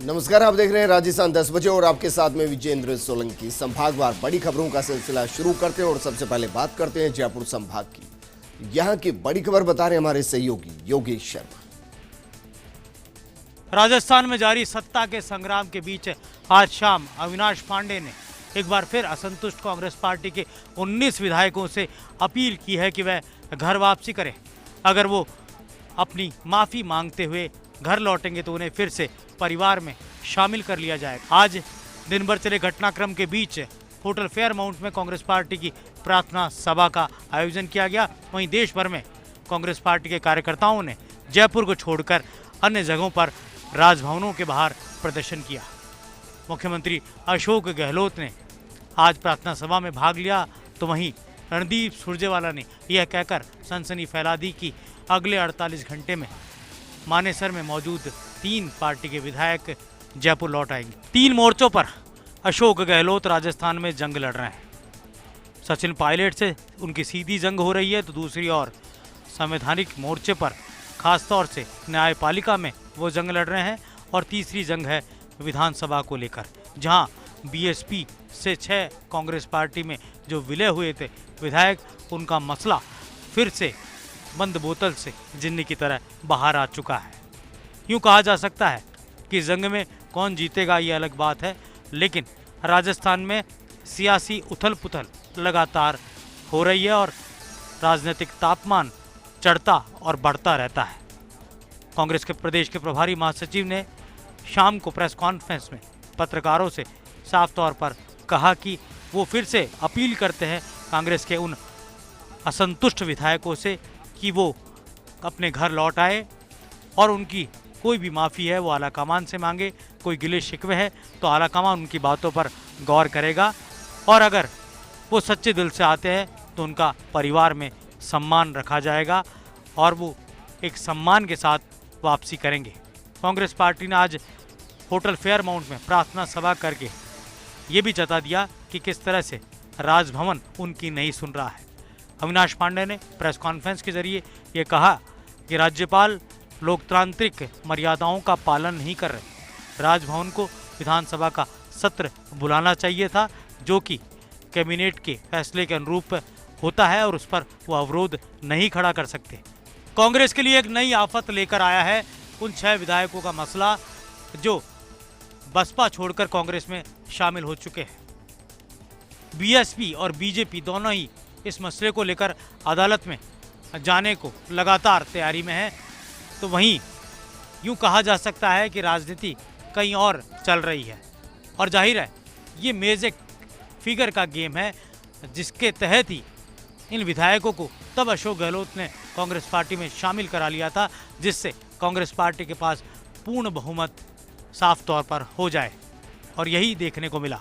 नमस्कार, आप देख रहे हैं राजस्थान 10 बजे और आपके साथ में विजेंद्र सोलंकी। संभागवार बड़ी खबरों का सिलसिला शुरू करते हैं और सबसे पहले बात करते हैं जयपुर संभाग की। यहां की बड़ी खबर बता रहे हमारे सहयोगी योगेश शर्मा। राजस्थान में जारी सत्ता के संग्राम के बीच आज शाम अविनाश पांडे ने एक बार फिर असंतुष्ट कांग्रेस पार्टी के 19 विधायकों से अपील की है कि वह घर वापसी करें। अगर वो अपनी माफी मांगते हुए घर लौटेंगे तो उन्हें फिर से परिवार में शामिल कर लिया जाएगा। आज दिन भर चले घटनाक्रम के बीच होटल फेयरमाउंट में कांग्रेस पार्टी की प्रार्थना सभा का आयोजन किया गया। वहीं देश भर में कांग्रेस पार्टी के कार्यकर्ताओं ने जयपुर को छोड़कर अन्य जगहों पर राजभवनों के बाहर प्रदर्शन किया। मुख्यमंत्री अशोक गहलोत ने आज प्रार्थना सभा में भाग लिया, तो वहीं रणदीप सुरजेवाला ने यह कहकर सनसनी फैला दी कि अगले 48 घंटे में मानेसर में मौजूद 3 पार्टी के विधायक जयपुर लौट आएंगे। 3 मोर्चों पर अशोक गहलोत राजस्थान में जंग लड़ रहे हैं। सचिन पायलट से उनकी सीधी जंग हो रही है, तो दूसरी ओर संवैधानिक मोर्चे पर खासतौर से न्यायपालिका में वो जंग लड़ रहे हैं। और तीसरी जंग है विधानसभा को लेकर, जहां बीएसपी से 6 कांग्रेस पार्टी में जो विलय हुए थे विधायक, उनका मसला फिर से बंद बोतल से जिन्नी की तरह बाहर आ चुका है। यूँ कहा जा सकता है कि जंग में कौन जीतेगा ये अलग बात है, लेकिन राजस्थान में सियासी उथल पुथल लगातार हो रही है और राजनीतिक तापमान चढ़ता और बढ़ता रहता है। कांग्रेस के प्रदेश के प्रभारी महासचिव ने शाम को प्रेस कॉन्फ्रेंस में पत्रकारों से साफ तौर पर कहा कि वो फिर से अपील करते हैं कांग्रेस के उन असंतुष्ट विधायकों से कि वो अपने घर लौट आए और उनकी कोई भी माफ़ी है वो आलाकमान से मांगे। कोई गिले शिकवे है तो आलाकमान उनकी बातों पर गौर करेगा, और अगर वो सच्चे दिल से आते हैं तो उनका परिवार में सम्मान रखा जाएगा और वो एक सम्मान के साथ वापसी करेंगे। कांग्रेस पार्टी ने आज होटल फेयरमाउंट में प्रार्थना सभा करके ये भी जता दिया कि किस तरह से राजभवन उनकी नहीं सुन रहा है। अविनाश पांडे ने प्रेस कॉन्फ्रेंस के जरिए ये कहा कि राज्यपाल लोकतांत्रिक मर्यादाओं का पालन नहीं कर रहे। राजभवन को विधानसभा का सत्र बुलाना चाहिए था, जो कि कैबिनेट के फैसले के अनुरूप होता है और उस पर वो अवरोध नहीं खड़ा कर सकते। कांग्रेस के लिए एक नई आफत लेकर आया है उन 6 विधायकों का मसला जो बसपा छोड़कर कांग्रेस में शामिल हो चुके हैं। बीएसपी और बीजेपी दोनों ही इस मसले को लेकर अदालत में जाने को लगातार तैयारी में है। तो वहीं यूं कहा जा सकता है कि राजनीति कहीं और चल रही है, और जाहिर है ये मैजिक फिगर का गेम है, जिसके तहत ही इन विधायकों को तब अशोक गहलोत ने कांग्रेस पार्टी में शामिल करा लिया था, जिससे कांग्रेस पार्टी के पास पूर्ण बहुमत साफ तौर पर हो जाए, और यही देखने को मिला।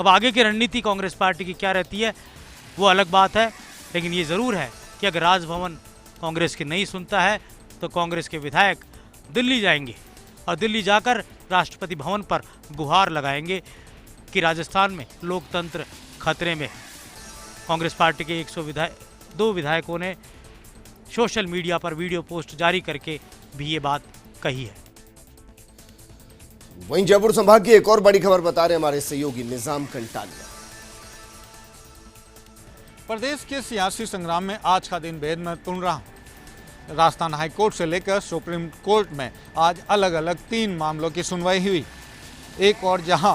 अब आगे की रणनीति कांग्रेस पार्टी की क्या रहती है वो अलग बात है, लेकिन ये ज़रूर है कि अगर राजभवन कांग्रेस की नहीं सुनता है तो कांग्रेस के विधायक दिल्ली जाएंगे और दिल्ली जाकर राष्ट्रपति भवन पर गुहार लगाएंगे कि राजस्थान में लोकतंत्र खतरे में है। कांग्रेस पार्टी के 102 विधायकों ने सोशल मीडिया पर वीडियो पोस्ट जारी करके भी ये बात कही है। वहीं जयपुर संभाग की एक और बड़ी खबर बता रहे हमारे सहयोगी निजाम कंटालिया। प्रदेश के सियासी संग्राम में आज का दिन बेहद महत्वपूर्ण रहा। राजस्थान हाईकोर्ट से लेकर सुप्रीम कोर्ट में आज अलग अलग 3 मामलों की सुनवाई हुई। एक और जहां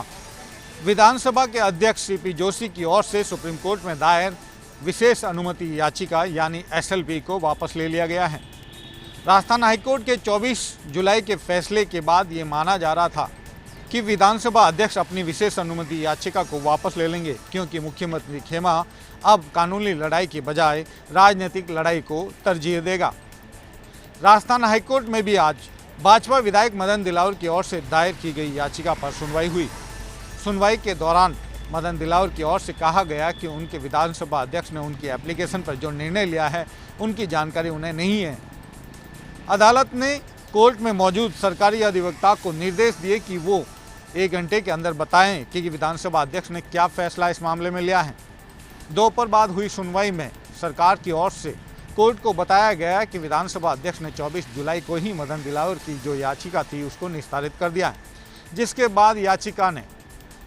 विधानसभा के अध्यक्ष सीपी जोशी की ओर से सुप्रीम कोर्ट में दायर विशेष अनुमति याचिका यानी एसएलपी को वापस ले लिया गया है। राजस्थान हाईकोर्ट के 24 जुलाई के फैसले के बाद ये माना जा रहा था कि विधानसभा अध्यक्ष अपनी विशेष अनुमति याचिका को वापस ले लेंगे, क्योंकि मुख्यमंत्री खेमा अब कानूनी लड़ाई के बजाय राजनीतिक लड़ाई को तरजीह देगा। राजस्थान हाईकोर्ट में भी आज भाजपा विधायक मदन दिलावर की ओर से दायर की गई याचिका पर सुनवाई हुई। सुनवाई के दौरान मदन दिलावर की ओर से कहा गया कि उनके विधानसभा अध्यक्ष ने उनकी एप्लीकेशन पर जो निर्णय लिया है उनकी जानकारी उन्हें नहीं है। अदालत ने कोर्ट में मौजूद सरकारी अधिवक्ता को निर्देश दिए कि वो 1 घंटे के अंदर बताएं कि विधानसभा अध्यक्ष ने क्या फैसला इस मामले में लिया है। दोपहर बाद हुई सुनवाई में सरकार की ओर से कोर्ट को बताया गया कि विधानसभा अध्यक्ष ने 24 जुलाई को ही मदन दिलावर की जो याचिका थी उसको निस्तारित कर दिया है, जिसके बाद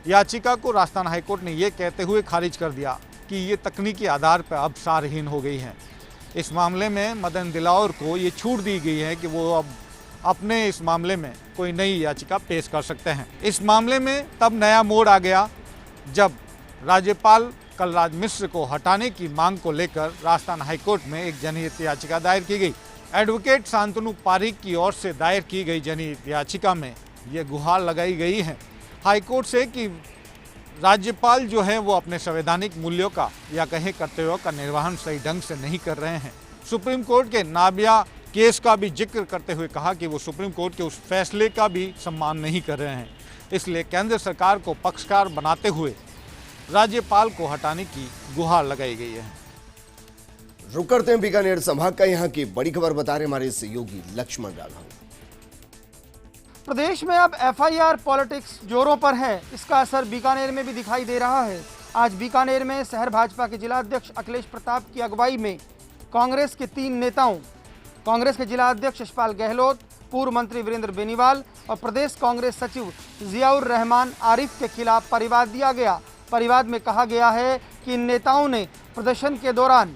याचिका को राजस्थान हाईकोर्ट ने ये कहते हुए खारिज कर दिया कि ये तकनीकी आधार पर अब सारहीन हो गई है। इस मामले में मदन दिलावर को ये छूट दी गई है कि वो अब अपने इस मामले में कोई नई याचिका पेश कर सकते हैं। इस मामले में तब नया मोड़ आ गया जब राज्यपाल कलराज मिश्र को हटाने की मांग को लेकर राजस्थान हाईकोर्ट में एक जनहित याचिका दायर की गई। एडवोकेट शांतनु पारीक की ओर से दायर की गई जनहित याचिका में ये गुहार लगाई गई है हाईकोर्ट से कि राज्यपाल जो है वो अपने संवैधानिक मूल्यों का या कहे कर्तव्यों का निर्वहन सही ढंग से नहीं कर रहे हैं। सुप्रीम कोर्ट के नाबिया केस का भी जिक्र करते हुए कहा कि वो सुप्रीम कोर्ट के उस फैसले का भी सम्मान नहीं कर रहे हैं। इसलिए केंद्र सरकार को पक्षकार बनाते हुए राज्यपाल को हटाने की गुहार लगाई गई है। रुक करते हैं बीकानेर संभाग का, यहाँ की बड़ी खबर बता रहे हमारे सहयोगी लक्ष्मण राघव। प्रदेश में अब एफआईआर पॉलिटिक्स जोरों पर है। इसका असर बीकानेर में भी दिखाई दे रहा है। आज बीकानेर में शहर भाजपा के जिला अध्यक्ष अखिलेश प्रताप की अगुवाई में कांग्रेस के 3 नेताओं, कांग्रेस के जिला अध्यक्ष यशपाल गहलोत, पूर्व मंत्री वीरेंद्र बेनीवाल और प्रदेश कांग्रेस सचिव जियाउर रहमान आरिफ के खिलाफ परिवाद दिया गया। परिवाद में कहा गया है कि इन नेताओं ने प्रदर्शन के दौरान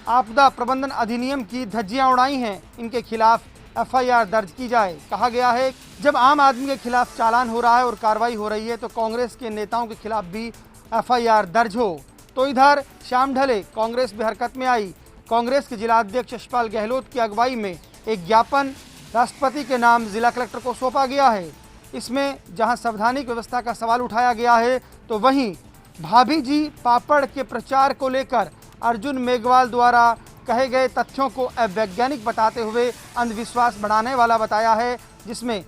आपदा प्रबंधन अधिनियम की धज्जियां उड़ाई हैं। इनके खिलाफ एफआईआर दर्ज की जाए। कहा गया है जब आम आदमी के खिलाफ चालान हो रहा है और कार्रवाई हो रही है तो कांग्रेस के नेताओं के खिलाफ भी एफआईआर दर्ज हो। तो इधर शाम ढले कांग्रेस भी हरकत में आई। कांग्रेस के जिला अध्यक्ष यशपाल गहलोत की अगुवाई में एक ज्ञापन राष्ट्रपति के नाम जिला कलेक्टर को सौंपा गया है। इसमें जहां संवैधानिक व्यवस्था का सवाल उठाया गया है तो वहीं भाभी जी पापड़ के प्रचार को लेकर अर्जुन मेघवाल द्वारा कहे गए तथ्यों को अवैज्ञानिक बताते हुए अंधविश्वास बढ़ाने वाला बताया है, जिसमें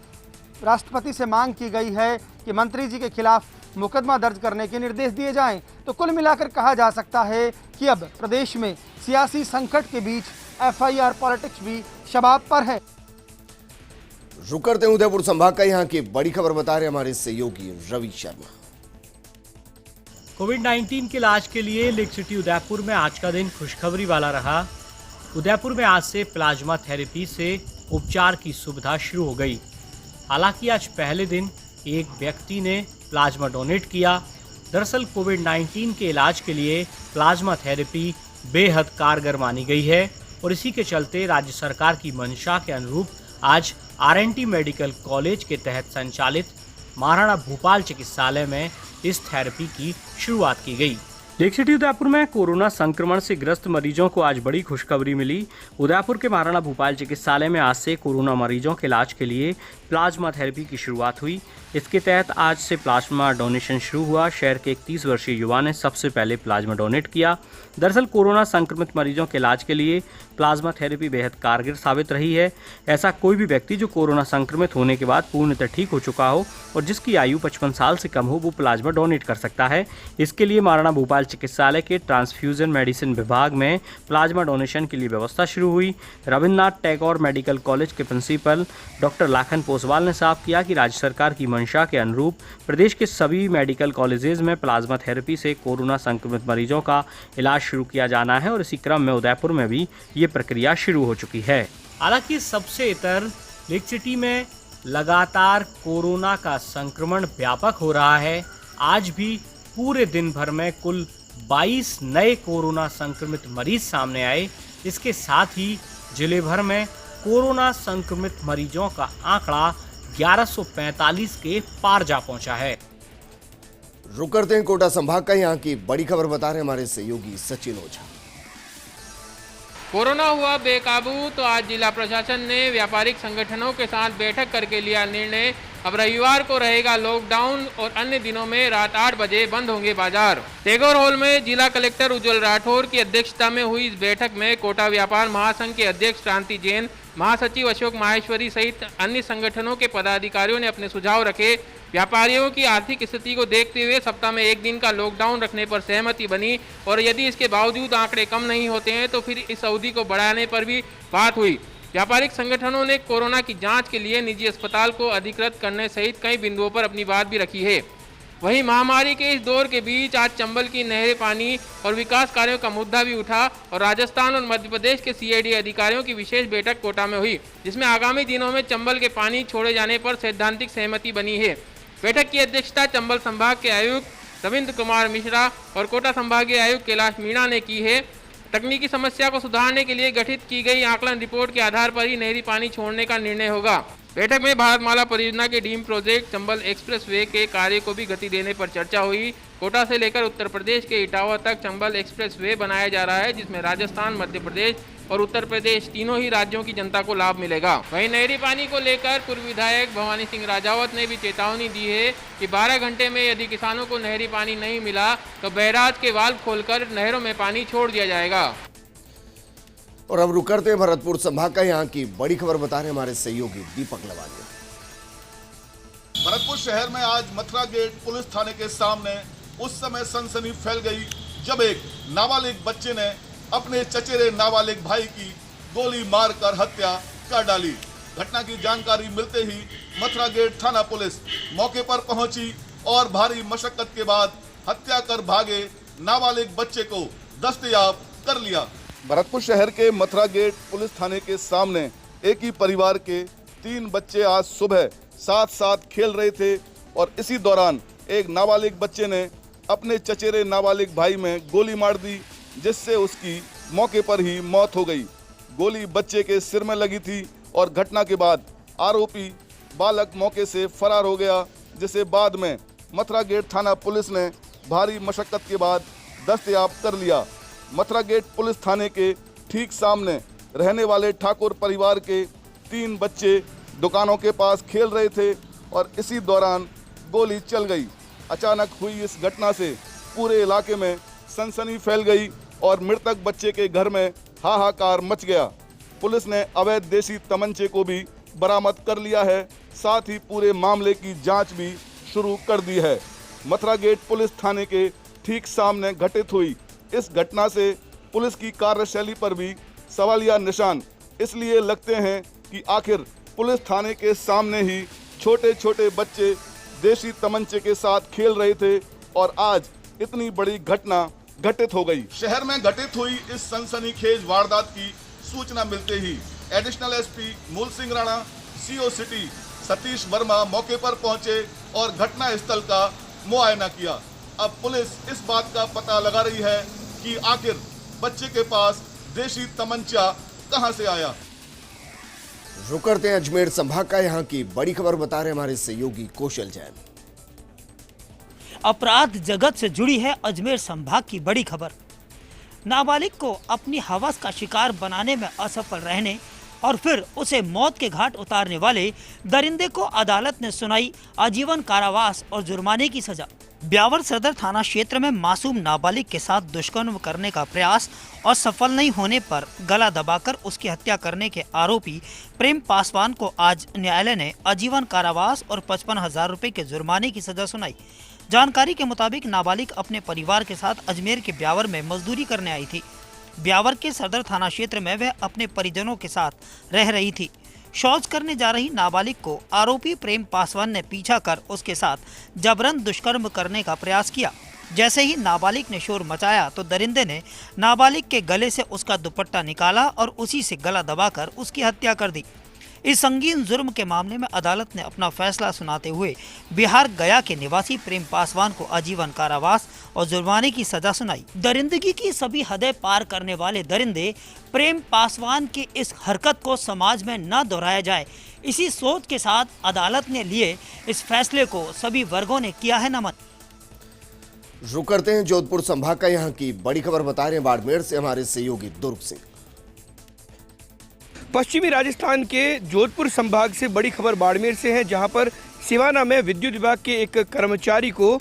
राष्ट्रपति से मांग की गई है कि मंत्री जी के खिलाफ मुकदमा दर्ज करने के निर्देश दिए जाएं। तो कुल मिलाकर कहा जा सकता है कि अब प्रदेश में सियासी संकट के बीच एफआईआर पॉलिटिक्स भी शबाब पर है। रुक करते हैं उदयपुर संभाग का, यहाँ की बड़ी खबर बता रहे हमारे सहयोगी रवि शर्मा। कोविड-19 के इलाज के लिए लेक सिटी उदयपुर में आज का दिन खुशखबरी वाला रहा। उदयपुर में आज से प्लाज्मा थेरेपी से उपचार की सुविधा शुरू हो गई। हालांकि आज पहले दिन एक व्यक्ति ने प्लाज्मा डोनेट किया। दरअसल कोविड-19 के इलाज के लिए प्लाज्मा थेरेपी बेहद कारगर मानी गई है और इसी के चलते राज्य सरकार की मंशा के अनुरूप आज आरएनटी मेडिकल कॉलेज के तहत संचालित महाराणा भूपाल चिकित्सालय में इस थेरेपी की शुरुआत की गई। लेक सिटी उदयपुर में कोरोना संक्रमण से ग्रस्त मरीजों को आज बड़ी खुशखबरी मिली। उदयपुर के महाराणा भूपाल चिकित्सालय में आज से कोरोना मरीजों के इलाज के लिए प्लाज्मा थेरेपी की शुरुआत हुई। इसके तहत आज से प्लाज्मा डोनेशन शुरू हुआ। शहर के एक 30 वर्षीय युवा ने सबसे पहले प्लाज्मा डोनेट किया। दरअसल कोरोना संक्रमित मरीजों के इलाज के लिए प्लाज्मा थेरेपी बेहद कारगर साबित रही है। ऐसा कोई भी व्यक्ति जो कोरोना संक्रमित होने के बाद पूर्णतः ठीक हो चुका हो और जिसकी आयु 55 साल से कम हो वो प्लाज्मा डोनेट कर सकता है। इसके लिए महाराणा भूपाल चिकित्सालय के ट्रांसफ्यूजन मेडिसिन विभाग में प्लाज्मा डोनेशन के लिए व्यवस्था शुरू हुई। रविन्द्रनाथ टैगोर मेडिकल कॉलेज के प्रिंसिपल डॉक्टर लाखन पोसवाल ने साफ किया कि राज्य सरकार की मंशा के अनुरूप प्रदेश के सभी मेडिकल कॉलेजेस में प्लाज्मा थेरेपी से कोरोना संक्रमित मरीजों का इलाज शुरू किया जाना है और इसी क्रम में उदयपुर में भी ये प्रक्रिया शुरू हो चुकी है। हालांकि सबसे इतर लेक सिटी में लगातार कोरोना का संक्रमण व्यापक हो रहा है। आज भी पूरे दिन भर में कुल 22 नए कोरोना संक्रमित मरीज सामने आए। इसके साथ ही जिले भर में कोरोना संक्रमित मरीजों का आंकड़ा 1145 के पार जा पहुंचा है। रुक करते हैं कोटा संभाग का, यहाँ की बड़ी खबर बता रहे हमारे सहयोगी सचिन ओझा। कोरोना हुआ बेकाबू तो आज जिला प्रशासन ने व्यापारिक संगठनों के साथ बैठक करके लिया निर्णय। अब रविवार को रहेगा लॉकडाउन और अन्य दिनों में रात 8 बजे बंद होंगे बाजार। टैगोर हॉल में जिला कलेक्टर उज्जवल राठौर की अध्यक्षता में हुई इस बैठक में कोटा व्यापार महासंघ के अध्यक्ष क्रांति जैन, महासचिव अशोक माहेश्वरी सहित अन्य संगठनों के पदाधिकारियों ने अपने सुझाव रखे। व्यापारियों की आर्थिक स्थिति को देखते हुए सप्ताह में 1 दिन का लॉकडाउन रखने पर सहमति बनी और यदि इसके बावजूद आंकड़े कम नहीं होते हैं तो फिर इस अवधि को बढ़ाने पर भी बात हुई। व्यापारिक संगठनों ने कोरोना की जांच के लिए निजी अस्पताल को अधिकृत करने सहित कई बिंदुओं पर अपनी बात भी रखी है। वहीं महामारी के इस दौर के बीच आज चंबल की नहरी पानी और विकास कार्यों का मुद्दा भी उठा और राजस्थान और मध्य प्रदेश के सीआईडी अधिकारियों की विशेष बैठक कोटा में हुई, जिसमें आगामी दिनों में चंबल के पानी छोड़े जाने पर सैद्धांतिक सहमति बनी है। बैठक की अध्यक्षता चंबल संभाग के आयुक्त रविंद्र कुमार मिश्रा और कोटा संभागीय आयुक्त कैलाश मीणा ने की है। तकनीकी समस्या को सुधारने के लिए गठित की गई आकलन रिपोर्ट के आधार पर ही नहरी पानी छोड़ने का निर्णय होगा। बैठक में भारतमाला परियोजना के dream project Chambal expressway के कार्य को भी गति देने पर चर्चा हुई। कोटा से लेकर उत्तर प्रदेश के इटावा तक चंबल एक्सप्रेस वे बनाया जा रहा है, जिसमें राजस्थान, मध्य प्रदेश और उत्तर प्रदेश तीनों ही राज्यों की जनता को लाभ मिलेगा। वहीं नहरी पानी को लेकर पूर्व विधायक भवानी सिंह राजावत ने भी चेतावनी दी है कि 12 घंटे में यदि किसानों को नहरी पानी नहीं मिला तो बैराज के वाल्व खोलकर नहरों में पानी छोड़ दिया जाएगा। और अब रुक करते हैं भरतपुर संभाग का, यहाँ की बड़ी खबर बता रहे हमारे सहयोगी दीपक लवानिया। भरतपुर शहर में आज मथुरा गेट पुलिस थाने के सामने उस समय सनसनी फैल गई जब एक नाबालिग बच्चे ने अपने चचेरे नाबालिग भाई की गोली मारकर हत्या कर डाली। घटना की जानकारी मिलते ही मथुरा गेट थाना पुलिस मौके पर पहुंची और भारी मशक्कत के बाद हत्या कर भागे नाबालिग बच्चे को दस्तयाब कर लिया। भरतपुर शहर के मथुरा गेट पुलिस थाने के सामने एक ही परिवार के 3 बच्चे आज सुबह साथ साथ खेल रहे थे और इसी दौरान एक नाबालिग बच्चे ने अपने चचेरे नाबालिग भाई में गोली मार दी, जिससे उसकी मौके पर ही मौत हो गई। गोली बच्चे के सिर में लगी थी और घटना के बाद आरोपी बालक मौके से फरार हो गया, जिसे बाद में मथुरा गेट थाना पुलिस ने भारी मशक्कत के बाद दस्तयाब कर लिया। मथुरा गेट पुलिस थाने के ठीक सामने रहने वाले ठाकुर परिवार के 3 बच्चे दुकानों के पास खेल रहे थे और इसी दौरान गोली चल गई। अचानक हुई इस घटना से पूरे इलाके में सनसनी फैल गई और मृतक बच्चे के घर में हाहाकार मच गया। पुलिस ने अवैध देसी तमंचे को भी बरामद कर लिया है, साथ ही पूरे मामले की जांच भी शुरू कर दी है। मथुरा गेट पुलिस थाने के ठीक सामने घटित हुई इस घटना से पुलिस की कार्यशैली पर भी सवालिया निशान इसलिए लगते हैं कि आखिर पुलिस थाने के सामने ही छोटे छोटे बच्चे देसी तमंचे के साथ खेल रहे थे और आज इतनी बड़ी घटना घटित हो गई। शहर में घटित हुई इस सनसनीखेज वारदात की सूचना मिलते ही एडिशनल एसपी मूल सिंह राणा, सीओ सिटी सतीश वर्मा मौके पर पहुंचे और घटना स्थल का मुआयना किया। अब पुलिस इस बात का पता लगा रही है कि आखिर बच्चे के पास देसी तमंचा कहां से आया। रुक करते हैं अजमेर संभाग का, यहाँ की बड़ी खबर बता रहे हमारे सहयोगी कौशल जैन। अपराध जगत से जुड़ी है अजमेर संभाग की बड़ी खबर। नाबालिग को अपनी हवस का शिकार बनाने में असफल रहने और फिर उसे मौत के घाट उतारने वाले दरिंदे को अदालत ने सुनाई आजीवन कारावास और जुर्माने की सजा। ब्यावर सदर थाना क्षेत्र में मासूम नाबालिग के साथ दुष्कर्म करने का प्रयास और सफल नहीं होने पर गला दबाकर उसकी हत्या करने के आरोपी प्रेम पासवान को आज न्यायालय ने आजीवन कारावास और 55,000 रुपए के जुर्माने की सजा सुनाई। जानकारी के मुताबिक नाबालिग अपने परिवार के साथ अजमेर के ब्यावर में मजदूरी करने आई थी। ब्यावर के सदर थाना क्षेत्र में वह अपने परिजनों के साथ रह रही थी। शौच करने जा रही नाबालिग को आरोपी प्रेम पासवान ने पीछा कर उसके साथ जबरन दुष्कर्म करने का प्रयास किया। जैसे ही नाबालिग ने शोर मचाया तो दरिंदे ने नाबालिग के गले से उसका दुपट्टा निकाला और उसी से गला दबाकर उसकी हत्या कर दी। इस संगीन जुर्म के मामले में अदालत ने अपना फैसला सुनाते हुए बिहार गया के निवासी प्रेम पासवान को आजीवन कारावास और जुर्माने की सजा सुनाई। दरिंदगी की सभी हदें पार करने वाले दरिंदे प्रेम पासवान की इस हरकत को समाज में न दोहराया जाए, इसी सोच के साथ अदालत ने लिए इस फैसले को सभी वर्गों ने किया है नमन। रुक करते हैं जोधपुर संभाग का, यहाँ की बड़ी खबर बता रहे हैं बाड़मेर से हमारे सहयोगी दुर्ग सिंह। पश्चिमी राजस्थान के जोधपुर संभाग से बड़ी खबर बाड़मेर से है, जहां पर सिवाना में विद्युत विभाग के एक कर्मचारी को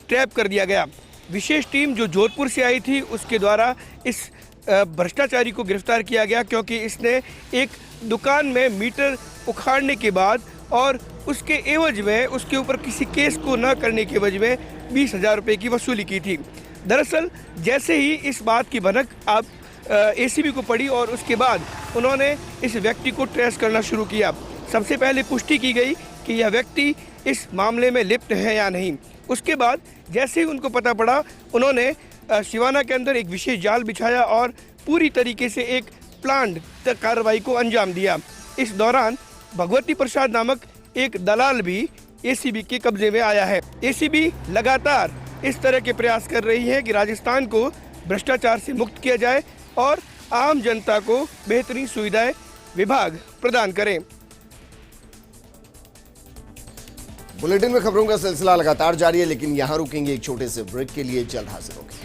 ट्रैप कर दिया गया। विशेष टीम जो जोधपुर से आई थी उसके द्वारा इस भ्रष्टाचारी को गिरफ्तार किया गया, क्योंकि इसने एक दुकान में मीटर उखाड़ने के बाद और उसके एवज में उसके ऊपर किसी केस को न करने के एवज में 20,000 रुपये की वसूली की थी। दरअसल जैसे ही इस बात की भनक आप एसीबी को पड़ी और उसके बाद उन्होंने इस व्यक्ति को ट्रेस करना शुरू किया। सबसे पहले पुष्टि की गई कि यह व्यक्ति इस मामले में लिप्त हैं या नहीं। उसके बाद जैसे ही उनको पता पड़ा, उन्होंने सिवाना के अंदर एक विशेष जाल बिछाया और पूरी तरीके से एक प्लान्ड कार्रवाई को अंजाम दिया। इस दौरान भगवती प्रसाद नामक एक दलाल भी एसीबी के कब्जे में आया है। एसीबी लगातार इस तरह के प्रयास कर रही है कि राजस्थान को भ्रष्टाचार से मुक्त किया जाए और आम जनता को बेहतरीन सुविधाएं विभाग प्रदान करें। बुलेटिन में खबरों का सिलसिला लगातार जारी है, लेकिन यहां रुकेंगे एक छोटे से ब्रेक के लिए। जल्द हाजिर होंगे।